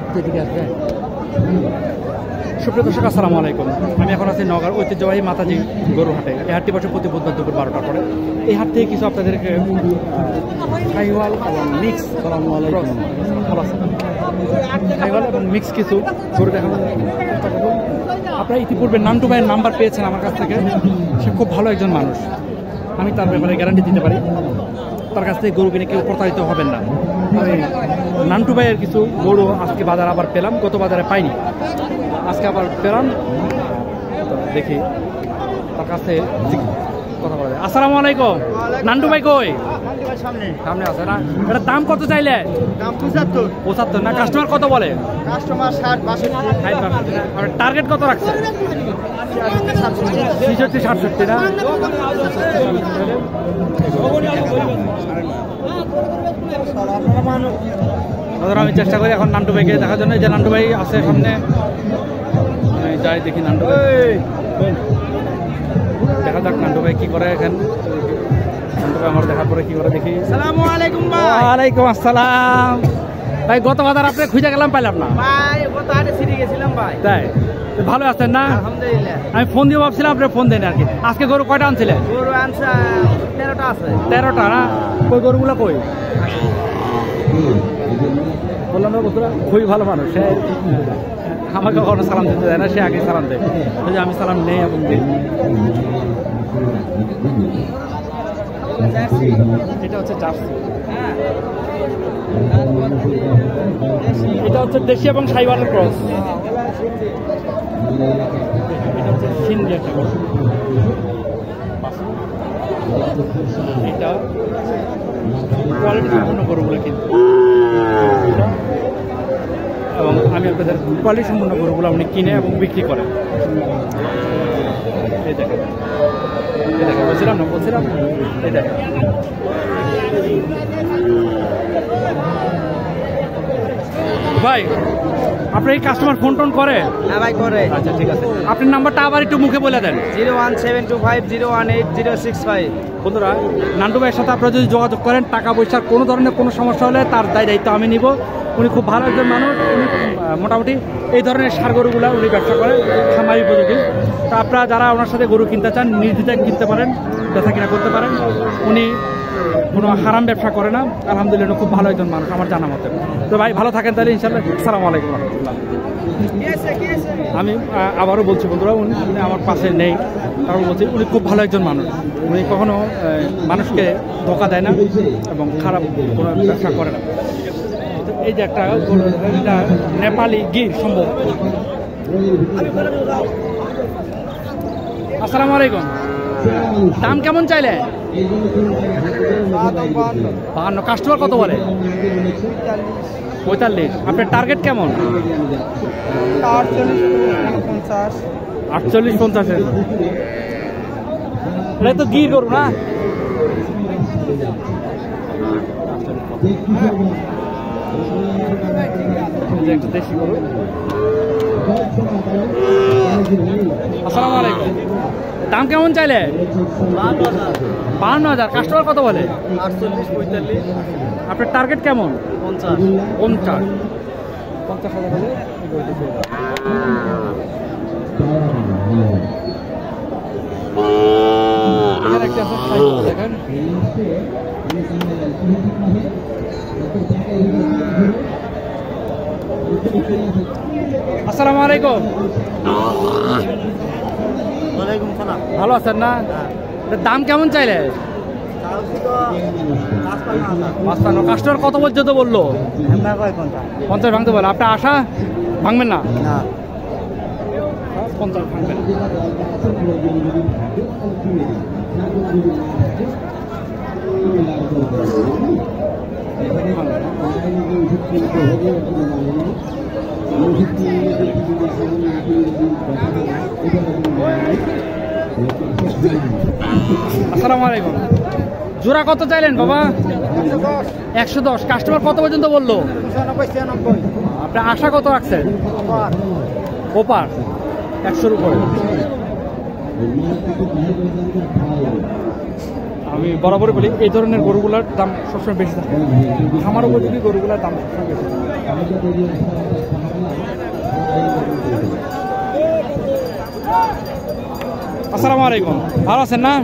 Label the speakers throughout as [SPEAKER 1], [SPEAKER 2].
[SPEAKER 1] একটু দিকে আসবে। সুপ্রিয় দর্শক, আসসালামু আলাইকুম। আমি এখন আছি নগর ঐতিহ্যবাহী মাতাজি গরু হাটে। এই হাটটি বসে প্রতি বুধবার দুপুর 12টার পরে। এই হাট থেকে কিছু আপনাদেরকে শাহিওয়াল এবং মিক্স শাহিওয়াল এবং মিক্স কিছু গরু দেখানোর চেষ্টা করব। আপনারা ইতিপূর্বে নান্টু ভাইয়ের নাম্বার পেয়েছেন আমার কাছ থেকে। সে খুব ভালো একজন মানুষ, আমি তার ব্যাপারে গ্যারান্টি দিতে পারি। তার কাছ থেকে গরু কিনে কেউ প্রতারিত হবেন না। আমি নান্টু ভাইয়ের কিছু গরু আজকে বাজার আবার পেলাম, গত বাজারে পাইনি, আজকে আবার পেলাম। দেখি তার কাছে কথা বলা যায়। আসসালামু আলাইকুম। নান্টু ভাই কই? সামনে আছে না? এটার দাম কত চাইলে?
[SPEAKER 2] দাম 75
[SPEAKER 1] না? কাস্টমার কত বলে?
[SPEAKER 2] কাস্টমার 60 62
[SPEAKER 1] আর টার্গেট কত রাখছে? 66 67 না? আমি চেষ্টা করি এখন নান্টু ভাইকে দেখার জন্য। যে নান্টু ভাই আছে সামনে, আমি যাই দেখি নান্টু ভাই। দেখা যাক নান্টু ভাই কি করে। এখন নান্টু ভাই আমার দেখার পরে কি করে দেখি।
[SPEAKER 2] আসসালামু আলাইকুম ভাই।
[SPEAKER 1] ওয়ালাইকুম আসসালাম ভাই। গত বাজার আপনি খুঁজে গেলাম, পাইলাম না
[SPEAKER 2] ভাই। গত হাটে সিঁড়ি গেছিলাম ভাই।
[SPEAKER 1] তাই? ভালো আছেন না?
[SPEAKER 2] আলহামদুলিল্লাহ।
[SPEAKER 1] আমি ফোন দিয়ে ভাবছিলাম আপনি ফোন দেন আর কি। আজকে গরু কয়টা আনছিলেন?
[SPEAKER 2] গরু আনছে 13টা আছে।
[SPEAKER 1] 13টা না? কই গরুগুলো কই? বললাম না বন্ধুরা, খুবই ভালো মানুষ। সে আমাকে কখনো সালাম দিতে দেয় না, সে আগে সালাম দেয়। আমি সালাম নেই এবং দিই। এটা হচ্ছে জার্সি, এটা হচ্ছে দেশি এবং শাহিওয়ালের ক্রস। এটা হচ্ছে সিন্ধি একটা গরু। এটা কোয়ালিটি সম্পূর্ণ গরুগুলো কিন্তু, এবং আমি আপনাদের কোয়ালিটি সম্পূর্ণ গরুগুলো উনি কিনে এবং বিক্রি করেন। এই দেখেন, বলছিলাম এই দেখেন। ভাই, আপনার এই কাস্টমার ফোন টোন করে?
[SPEAKER 2] হ্যাঁ ভাই করে।
[SPEAKER 1] আচ্ছা ঠিক আছে, আপনার নাম্বারটা আবার একটু মুখে বলে দেন।
[SPEAKER 2] 01725018065।
[SPEAKER 1] বন্ধুরা, নান্টু ভাইয়ের সাথে আপনারা যদি যোগাযোগ করেন, টাকা পয়সার কোনো ধরনের কোনো সমস্যা হলে তার দায়িত্ব আমি নিব। উনি খুব ভালো একজন মানুষ। উনি মোটামুটি এই ধরনের সার গরুগুলা উনি ব্যবসা করেন, খামারি উপযোগী। তো আপনারা যারা ওনার সাথে গরু কিনতে চান, নির্দ্বিধায় কিনতে পারেন, বেচা কিনা করতে পারেন। উনি কোনো হারাম ব্যবসা করে না। আলহামদুলিল্লাহ, খুব ভালো একজন মানুষ আমার জানা মতে। তো ভাই ভালো থাকেন তাহলে, ইনশাল্লাহ। আসসালামু আলাইকুম রহমতুল্লাহ। আমি আবারও বলছি বন্ধুরা, উনি আমার পাশে নেই, তারপর বলছি উনি খুব ভালো একজন মানুষ। উনি কখনো মানুষকে ধোকা দেয় না এবং খারাপ কোনো ব্যবসা করে না। এই যে একটা এটা নেপালি গির সম্ভব। আসসালামু আলাইকুম। দাম কেমন চাইলে? 52। কাস্টমার কত বলে? 45। আপনার টার্গেট কেমন? 48 50। এটা তো গির গরু না? একটা দেশি গরু। আসসালামু আলাইকুম। দাম কেমন চাইলে? 52,000। কাস্টমার কত বলে?
[SPEAKER 2] 48 45।
[SPEAKER 1] আপনার টার্গেট কেমন?
[SPEAKER 2] 50
[SPEAKER 1] 50,000 বলে। একটা দেখেন। আসসালামু আলাইকুম।
[SPEAKER 2] ওয়ালাইকুম সালাম।
[SPEAKER 1] ভালো আছেন না? এটার দাম কেমন চাইলে? 55। কাস্টমার কত পর্যন্ত বললো? 50 ভাঙতে বলে। আপনার আশা ভাঙবেন না? 50 ভাঙবেন। আসসালামু আলাইকুম। জোড়া কত চাইলেন বাবা? 110। কাস্টমার কত পর্যন্ত বললো?
[SPEAKER 2] 95 96।
[SPEAKER 1] আপনার আশা কত রাখছেন? ওপার 100-র উপরে। আমি বরাবরই বলি এই ধরনের গরুগুলোর দাম সবসময় বেশি থাকে, খামার উপযোগী গরুগুলোর দাম সবসময় বেশি থাকে। আসসালামু আলাইকুম, ভালো আছেন না?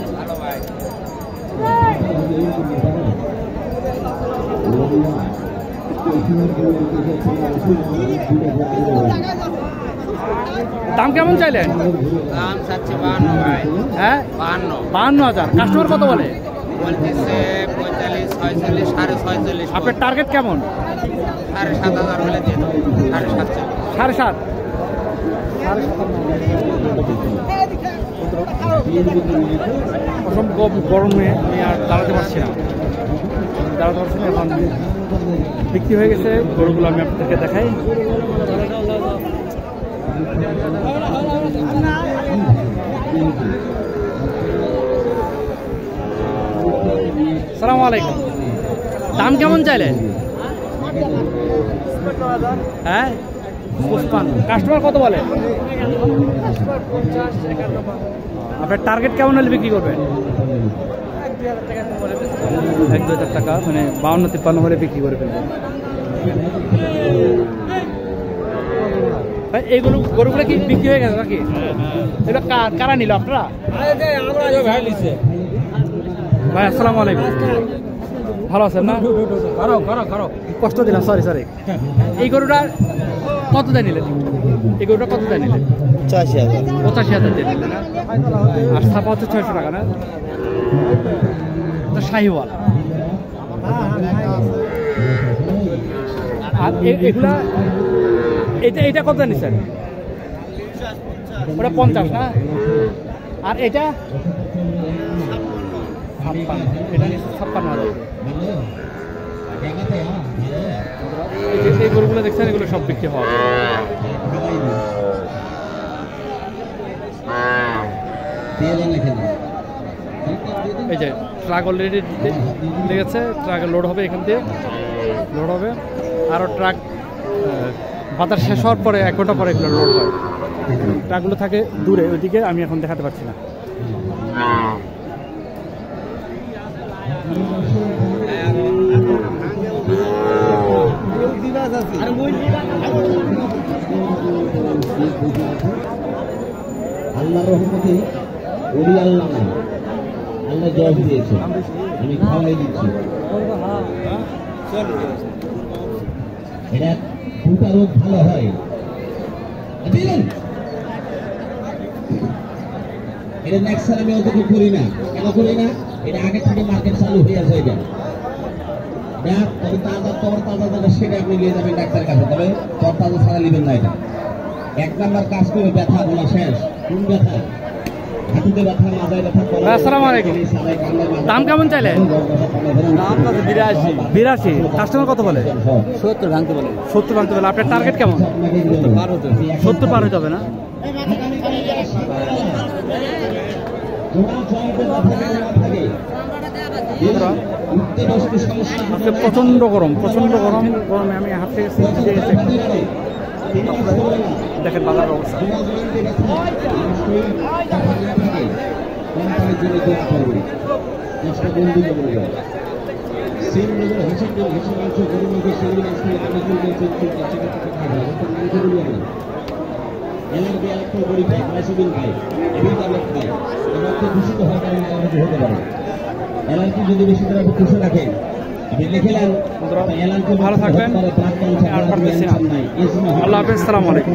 [SPEAKER 1] দাম কেমন চাইলেন?
[SPEAKER 2] দাম চাচ্ছি 52 ভাই।
[SPEAKER 1] হ্যাঁ 52,000। কাস্টমার কত বলে?
[SPEAKER 2] বলতেছে 45, 46, 46.5।
[SPEAKER 1] আপনার টার্গেট কেমন?
[SPEAKER 2] 7,500 হলে দিয়ে দেবো। 7,500।
[SPEAKER 1] 7.5। অসম্ভব গরমে আমি আর দাঁড়াতে পারছি না, এখন বিক্রি হয়ে গেছে গরুগুলো। আমি আপনাদেরকে দেখাই। আসসালামু আলাইকুম, দাম কেমন চাইলেন? হ্যাঁ 55। কাস্টমার কত বলে? আপনার টার্গেট কেমন হলে বিক্রি করবেন? 1-2,000 টাকা, মানে 52-53 হলে বিক্রি করে ফেলবেন। ভাই এইগুলো গরুগুলো কি বিক্রি হয়ে গেছে নাকি? এটা কারা নিল আপনারা? ভাই আসসালামু আলাইকুম, ভালো আছেন না? কষ্ট দিলাম, সরি। এই গরুটা কত দেয় নিলেন? এই গরুটা কত দেয় নিলেন? 85,000 দিয়ে নিলেন না? আর ছাপা হচ্ছে 600 টাকা না? শাহিওয়াল। আর এগুলা এটা কত নিচ্ছেন? ওটা 50 না? আর এটা 56। এটা নিচ্ছে 56,000। এই গরুগুলো দেখছেন, এগুলো সব বিক্রি হওয়া। এই যে ট্রাক অলরেডি লেগেছে, ট্রাকে লোড হবে, এখান দিয়ে লোড হবে। আরও ট্রাক বাজার শেষ হওয়ার পরে 1 ঘন্টা পরে এগুলো লোড হয়। ট্রাকগুলো থাকে দূরে, ওইদিকে আমি এখন দেখাতে পারছি না।
[SPEAKER 3] আল্লাহর রহমতে ওলি আল্লাহ নাই, আল্লাহ জয় দিয়েছে, আমি খাওয়াই দিচ্ছি। এটা 2টা রোগ ভালো হয়। এটা নেক্সট সাল আমি অতটুকু করি না। কেন করি না? এটা আগে থেকে মার্কেট চালু হয়ে আছে। এটা তবে তাজা সেটা আপনি নিয়ে যাবেন ডাক্তারের কাছে, তবে তাজা ছাড়া নেবেন না। এটা 1 নাম্বার কাজ করে ব্যথা গোলা শেষ। কোন ব্যথা? হাঁটুতে ব্যথা, মাজায় ব্যথা।
[SPEAKER 1] আসসালামু আলাইকুম, দাম কেমন চাইলেন?
[SPEAKER 2] দাম
[SPEAKER 1] 82। কাস্টমার কত বলে?
[SPEAKER 2] 70 ভাঙতে বলে।
[SPEAKER 1] 70 ভাঙতে বলে। আপনার টার্গেট কেমন? 70 পার হতে হবে না? আজকে প্রচন্ড গরমে আমি হাত থেকে দেখেন বাজার অবস্থা।
[SPEAKER 3] যদি বেশি করে খুশি রাখেন, আপনি লিখে নেন।
[SPEAKER 1] ভালো থাকবেন, আর পারতেছি না। আল্লাহ হাফেজ, আসসালামু আলাইকুম।